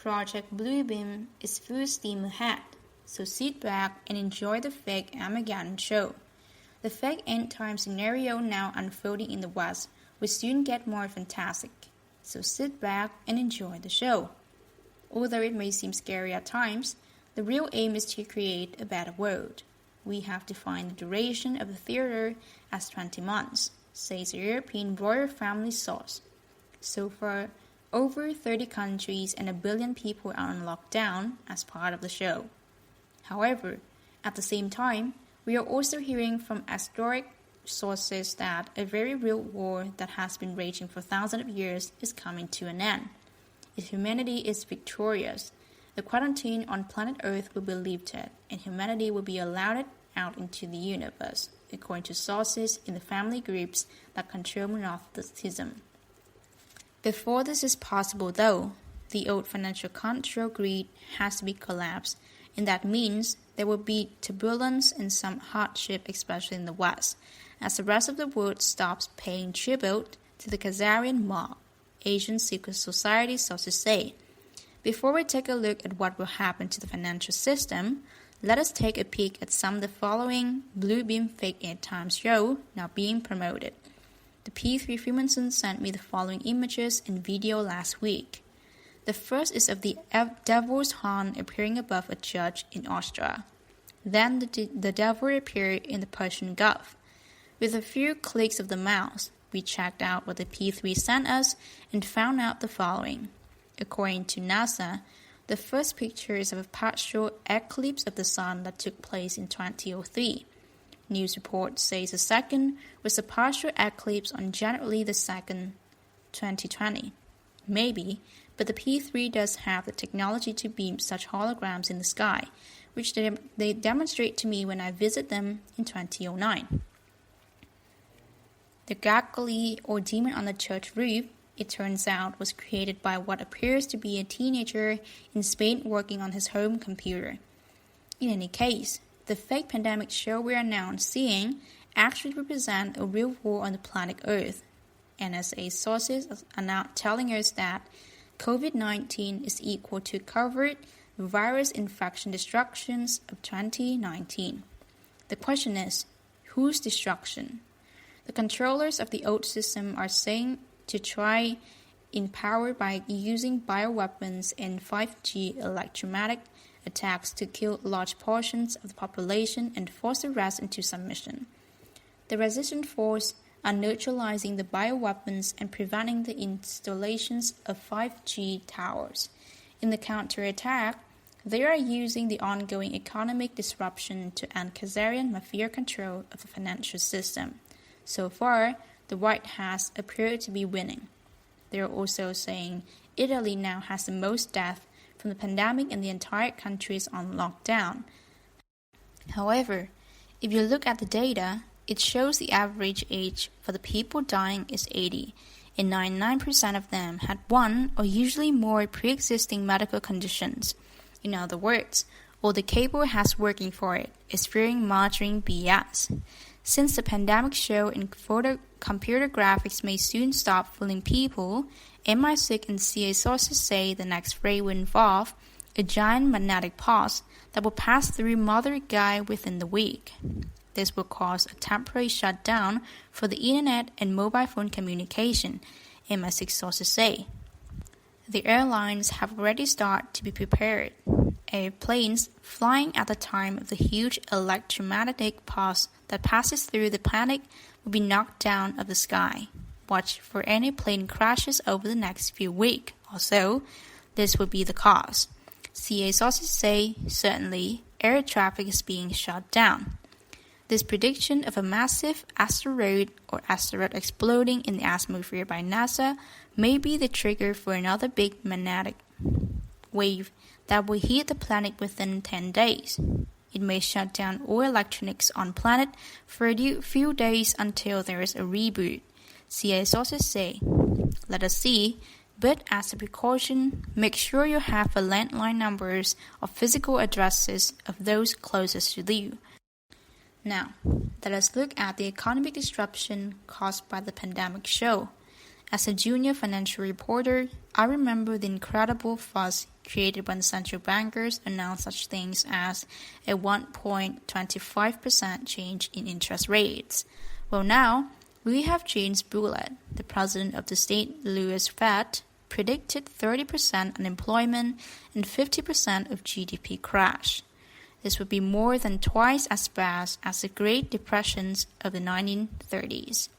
Project Bluebeam is full steam ahead, so sit back and enjoy the fake Armageddon show. The fake end time scenario now unfolding in the West will soon get more fantastic, so sit back and enjoy the show. Although it may seem scary at times, the real aim is to create a better world. We have defined the duration of the theater as 20 months, says a European royal family source. So far, over 30 countries and 1 billion people are on lockdown as part of the show. However, at the same time, we are also hearing from historic sources that a very real war that has been raging for thousands of years is coming to an end. If humanity is victorious, the quarantine on planet Earth will be lifted, and humanity will be allowed out into the universe, according to sources in the family groups that control monotheism. Before this is possible, though, the old financial control grid has to be collapsed, and that means there will be turbulence and some hardship, especially in the West, as the rest of the world stops paying tribute to the Khazarian mob, Asian secret society sources say. Before we take a look at what will happen to the financial system, let us take a peek at some of the following Bluebeam fake airtime show now being promoted. The P3 Freemason sent me the following images and video last week. The first is of the devil's horn appearing above a church in Austria. Then the devil appeared in the Persian Gulf. With a few clicks of the mouse, we checked out what the P3 sent us and found out the following. According to NASA, the first picture is of a partial eclipse of the sun that took place in 2003. News report says the second was a partial eclipse on January the 2nd, 2020. Maybe, but the P3 does have the technology to beam such holograms in the sky, which they demonstrate to me when I visit them in 2009. The Gagli, or demon on the church roof, it turns out was created by what appears to be a teenager in Spain working on his home computer. In any case, the fake pandemic show we are now seeing actually represent a real war on the planet Earth. NSA sources are now telling us that COVID-19 is equal to covered virus infection destructions of 2019. The question is, whose destruction? The controllers of the old system are saying to try in power by using bioweapons and 5G electromagnetic attacks to kill large portions of the population and force the rest into submission. The resistant force are neutralizing the bioweapons and preventing the installations of 5G towers. In the counterattack, they are using the ongoing economic disruption to end Khazarian mafia control of the financial system. So far, the White House appeared to be winning. They are also saying Italy now has the most deaths from the pandemic and the entire country is on lockdown. However, if you look at the data, it shows the average age for the people dying is 80, and 99% of them had one or usually more pre-existing medical conditions. In other words, all the cable has working for it is fearing monitoring BS. Since the pandemic show and computer graphics may soon stop fooling people, MI6 and CIA sources say the next phrase will involve a giant magnetic pulse that will pass through Mother Gaia within the week. This will cause a temporary shutdown for the internet and mobile phone communication, MI6 sources say. The airlines have already started to be prepared. Airplanes flying at the time of the huge electromagnetic pulse that passes through the planet will be knocked down of the sky. Watch for any plane crashes over the next few weeks or so. This will be the cause. CIA sources say certainly air traffic is being shut down. This prediction of a massive asteroid or asteroid exploding in the atmosphere by NASA may be the trigger for another big magnetic wave that will hit the planet within 10 days. It may shut down all electronics on planet for a few days until there is a reboot, CIA sources say. Let us see, but as a precaution, make sure you have the landline numbers or physical addresses of those closest to you. Now, let us look at the economic disruption caused by the pandemic show. As a junior financial reporter, I remember the incredible fuss created when central bankers announced such things as a 1.25% change in interest rates. Well, now, we have James Bullard, the president of the St. Louis Fed, predicted 30% unemployment and 50% of GDP crash. This would be more than twice as bad as the Great Depressions of the 1930s.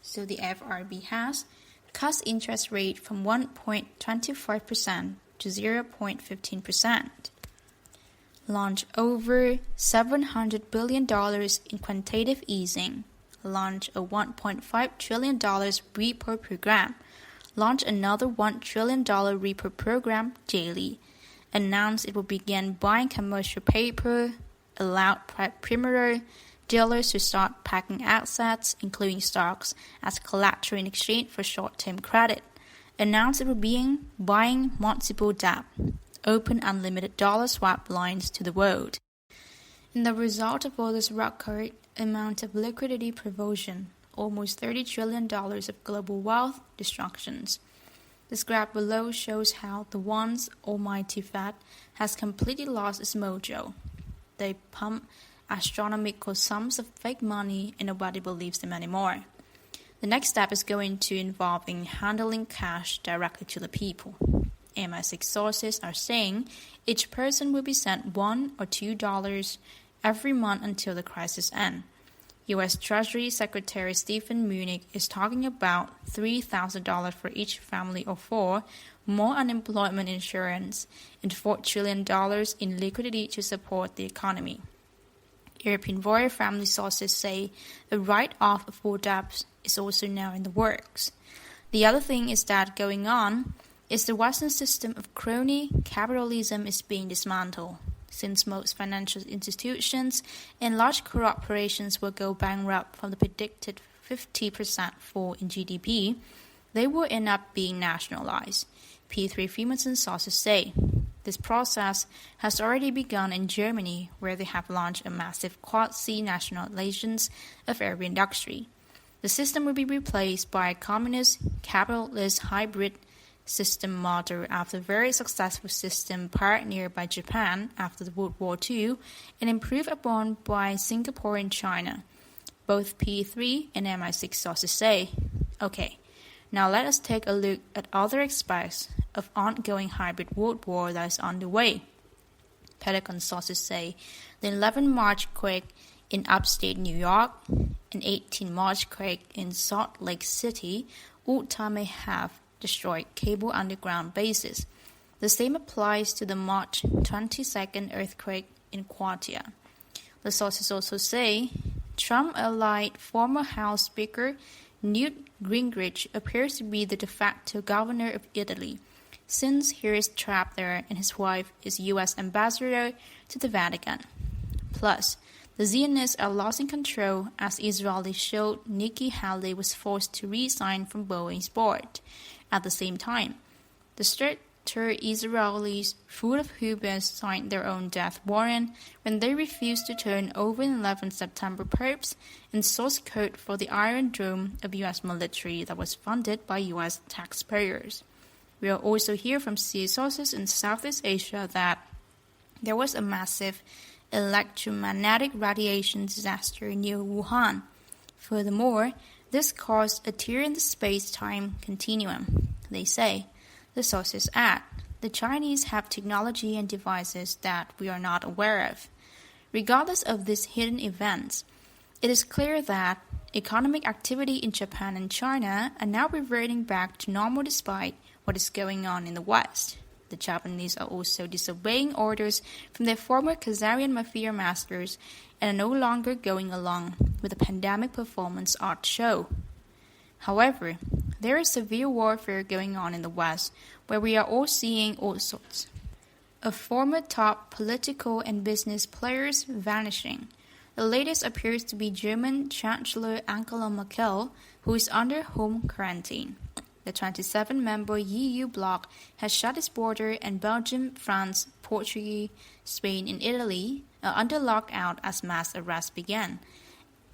So the FRB has cut interest rate from 1.25% to 0.15%, launched over $700 billion in quantitative easing, launched a $1.5 trillion repo program, launched another $1 trillion repo program daily, announced it will begin buying commercial paper, allowed primary dealers to start packing assets, including stocks, as collateral in exchange for short-term credit, announced it will begin buying multiple debt, open unlimited dollar swap lines to the world. In the result of all this record amount of liquidity provision, almost $30 trillion of global wealth destructions. This graph below shows how the once almighty Fed has completely lost its mojo. They pump astronomical sums of fake money and nobody believes them anymore. The next step is going to involving handling cash directly to the people. MI6 sources are saying each person will be sent $1 or $2 every month until the crisis ends. U.S. Treasury Secretary Stephen Mnuchin is talking about $3,000 for each family of four, more unemployment insurance, and $4 trillion in liquidity to support the economy. European royal family sources say a write-off of all debts is also now in the works. The other thing is that going on is the Western system of crony capitalism is being dismantled. Since most financial institutions and large corporations will go bankrupt from the predicted 50% fall in GDP, they will end up being nationalized, P3 Freemason sources say. This process has already begun in Germany, where they have launched a massive quasi nationalizations of every industry. The system will be replaced by a communist capitalist hybrid system model after a very successful system pioneered by Japan after the World War II and improved upon by Singapore and China. Both P3 and MI6 sources say, okay, now let us take a look at other aspects of ongoing hybrid world war that is underway. Pentagon sources say the 11 March quake in upstate New York and 18 March quake in Salt Lake City all time may have destroyed cable underground bases. The same applies to the March 22nd earthquake in Quartia. The sources also say Trump-allied former House Speaker Newt Gingrich appears to be the de facto governor of Italy, since he is trapped there and his wife is U.S. ambassador to the Vatican. Plus, the Zionists are losing control as Israeli show Nikki Haley was forced to resign from Boeing's board. At the same time, the stricter Israelis, full of hubris, signed their own death warrant when they refused to turn over 11 September perps and source code for the Iron Dome of U.S. military that was funded by U.S. taxpayers. We will also hear from sources in Southeast Asia that there was a massive electromagnetic radiation disaster near Wuhan. Furthermore, this caused a tear in the space-time continuum. They say, the sources add, the Chinese have technology and devices that we are not aware of. Regardless of these hidden events, it is clear that economic activity in Japan and China are now reverting back to normal despite what is going on in the West. The Japanese are also disobeying orders from their former Khazarian mafia masters and are no longer going along with the pandemic performance art show. However, there is severe warfare going on in the West, where we are all seeing all sorts of former top political and business players vanishing. The latest appears to be German Chancellor Angela Merkel, who is under home quarantine. The 27-member EU bloc has shut its border, and Belgium, France, Portugal, Spain, and Italy are under lockout as mass arrests began.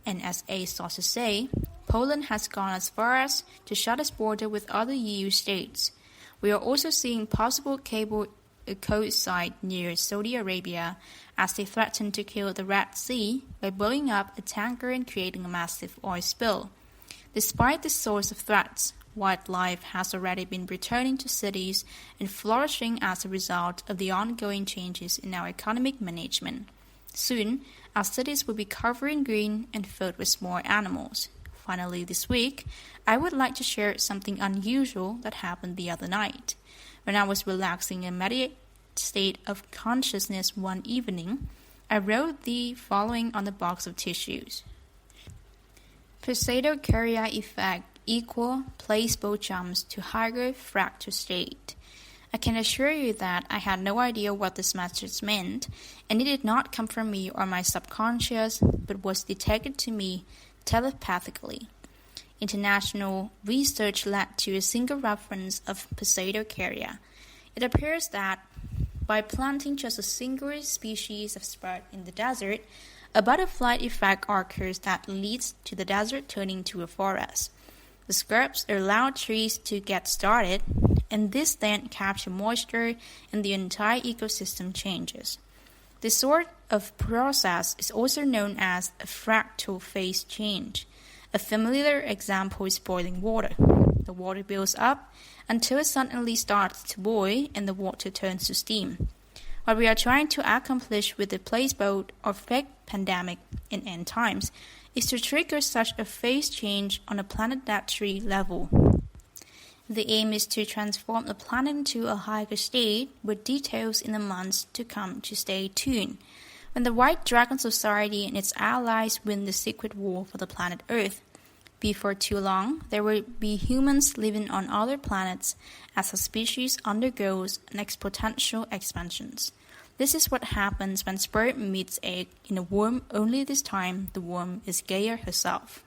And as sources say, Poland has gone as far as to shut its border with other EU states. We are also seeing possible cable coast site near Saudi Arabia as they threaten to kill the Red Sea by blowing up a tanker and creating a massive oil spill. Despite this source of threats, wildlife has already been returning to cities and flourishing as a result of the ongoing changes in our economic management. Soon, our cities will be covered in green and filled with more animals. Finally, this week, I would like to share something unusual that happened the other night. When I was relaxing in a meditative state of consciousness one evening, I wrote the following on the box of tissues. Pseudocardia effect equal placebo jumps to higher fractal state. I can assure you that I had no idea what this message meant, and it did not come from me or my subconscious, but was detected to me telepathically. International research led to a single reference of pseudocardia. It appears that by planting just a single species of sprout in the desert, a butterfly effect occurs that leads to the desert turning to a forest. The scrubs allow trees to get started, and this then captures moisture and the entire ecosystem changes. This sort of process is also known as a fractal phase change. A familiar example is boiling water. The water builds up until it suddenly starts to boil and the water turns to steam. What we are trying to accomplish with the placebo or fake pandemic in end times is to trigger such a phase change on a planetary level. The aim is to transform the planet into a higher state with details in the months to come, to stay tuned. When the White Dragon Society and its allies win the secret war for the planet Earth, before too long, there will be humans living on other planets as a species undergoes an exponential expansions. This is what happens when sperm meets egg in a worm, only this time the worm is Gaia herself.